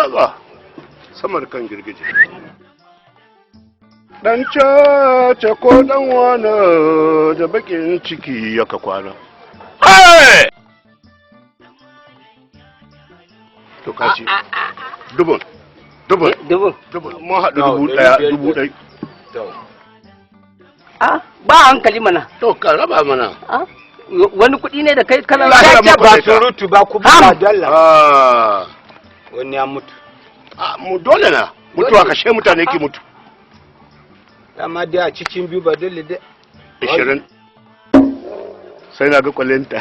watsa samar kan girgije. Dan caca ko dan wana da bakin ciki yaka kwana. To kaci. Dubun. Mun haɗu 1,000. Ba hankali mana. To ka raba mana. Wani kuɗi ne da kai kana ba surutu ba ku ba dalla. Wani ya mutu. Mu dole na. Mutuwa kashe mutane ke mutu. Dama dai a cikin biyu ba dole dai. 20. Sai na ga kwalinta.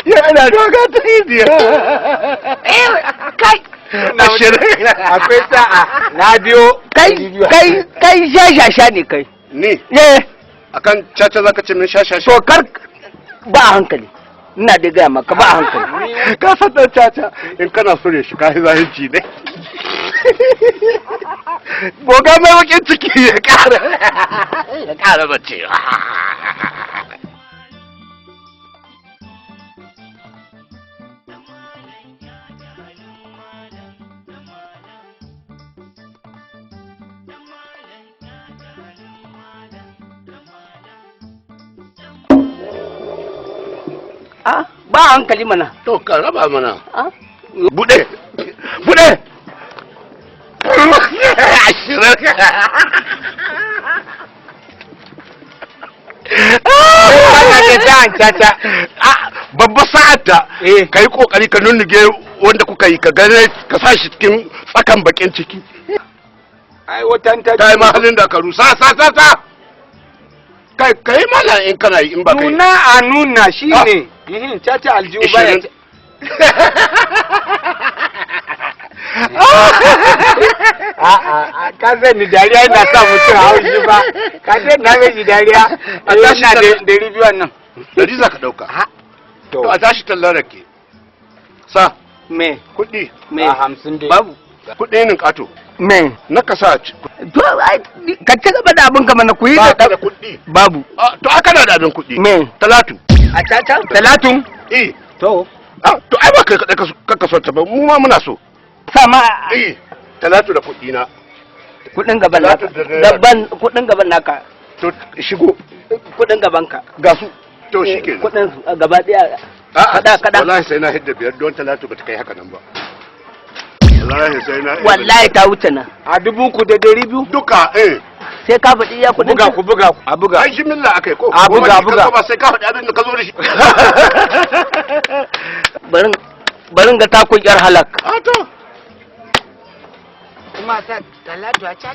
Ya ana doga ta idiya. Kai. Akwai sa'a na biyo. Kai shashasha ne kai. Ni? Ne. Akan caca zaka ce min shashasha. To kar ba hankali. Ina da gaya maka ba hankali. Ka san dan caca in kana sure shi ka zahirci ne. Boga mai wakin ciki ya ƙara bace. Ba hankali mana. To ka raba mana. Bude. Babba sa'adta ka yi kokari ka nunnuge wanda kuka yi ka gane ka sa shi cikin tsakan bakin ciki. Ai watan ta kai ma halin da ka rusa sa kai mana in kana yi in ba kai nuna shine caca aljihu baya ka zan ni dariya ina sa mutum haushi ba ka zan na mai dariya a tashi da ribiyon nan dari za ka dauka to a tashi tallar rake sa me kudi me 50 dai babu kudi nin kato me na kasa to ai ka ci gaba da abin ka mana ku yi da kudi babu to aka da abin kudi me talatu a caca talatun to ai ba kai ka so ta ba mu ma muna so sama talatu da kudi na kudin gaban naka kudin gaban naka to shigo kudin gaban ka ga su to shikenan kudin su gaba daya kada wallahi sai na hidda biyar don talatu bata kai haka nan ba wallahi sai na wallahi ta wuce nan a 3,200 duka sai ka faɗi ya kudin ku buga a buga ai shimilla akai ko a buga ba sai ka faɗi abin da ka zo da shi barin ga takun yar halak to kuma ta talatu a caca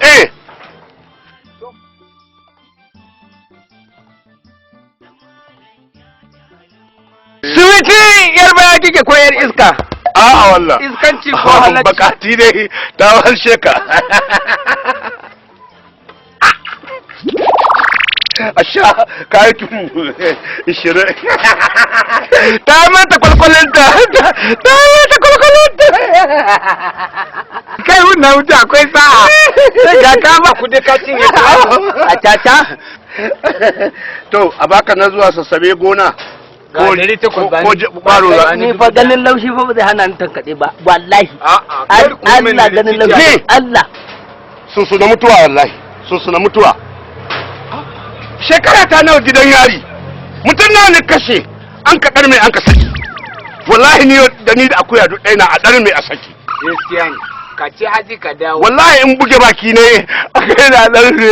Suwiti yar baya kike ko yar iska? A'a wallah. Iskanci ko halacci? Bakati ne ta walshe ka. Asha kai tun 20. Ta mata kwalkwalinta. Kai wannan wuta akwai sa'a. Ga ka ba ku ka cinye a caca. To a baka na zuwa sassabe gona. Ko baro ni fa ganin laushi fa ba zai hana ni tankade ba wallahi Allah ganin laushi Allah sun suna mutuwa wallahi sun suna mutuwa shekara ta nawa gidan yari mutum nawa ne kashe an ka dar mai an ka saki wallahi ni da ni da akuya duk ɗaya na a dar mai a saki gaskiya ne ka ce haji ka dawo wallahi in buge baki ne akai da dar ne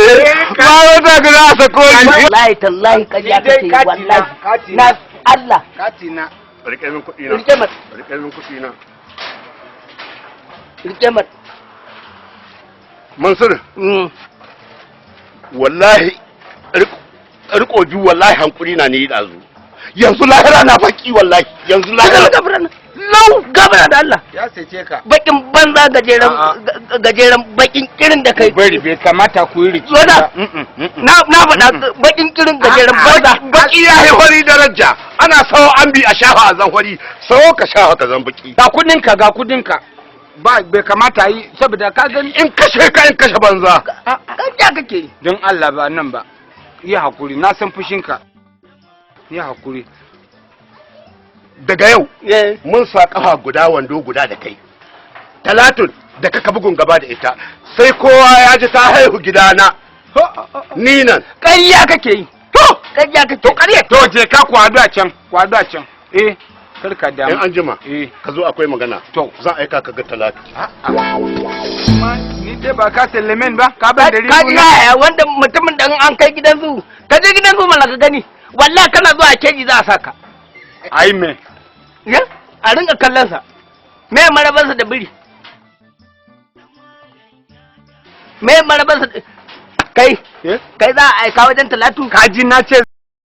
ba wata ga za a sako ni wallahi tallahi kaja kake wallahi na Allah katina rike min kuɗi na rike mat rike min kuɗi na rike mat Mansur wallahi riko biyu wallahi hankuri na ne dazu yanzu lahira na baki wallahi yanzu lahira lau gabara da Allah ya sace ka bakin banza gajeren bakin kirin da kai bari bai kamata ku yi riki na faɗa bakin kirin gajeren banza baki ya yi wari daraja ana sawo an bi a shafa a zan wari sawo ka shafa ka zan baki ga kudinka ba bai kamata yi saboda ka gani in kashe banza kan kake don Allah ba nan ba yi hakuri na san fushinka yi hakuri daga yau mun sa kafa guda wando guda da kai. Talatun da kaka bugun gaba da ita sai kowa ya ji ta haihu gidana. Ni nan. Ƙarya kake yi. To, ƙarya kake. To ƙarya. To je ka kwado a can, kwado a can. Karka da. In an jima. Ka zo akwai magana. To, zan aika ka ga Talatu. Ni dai ba ka sallame ba, ka ban dari. Ka ji yaya wanda mutumin da an kai gidan zu. Ka je gidan zu mana ka gani. Wallahi kana zuwa keji za a saka. Ai me? Ya? A ringa kallon sa. Me marabansa da biri? Me marabansa kai? Kai za a aika wajen Talatu? Kaji na ce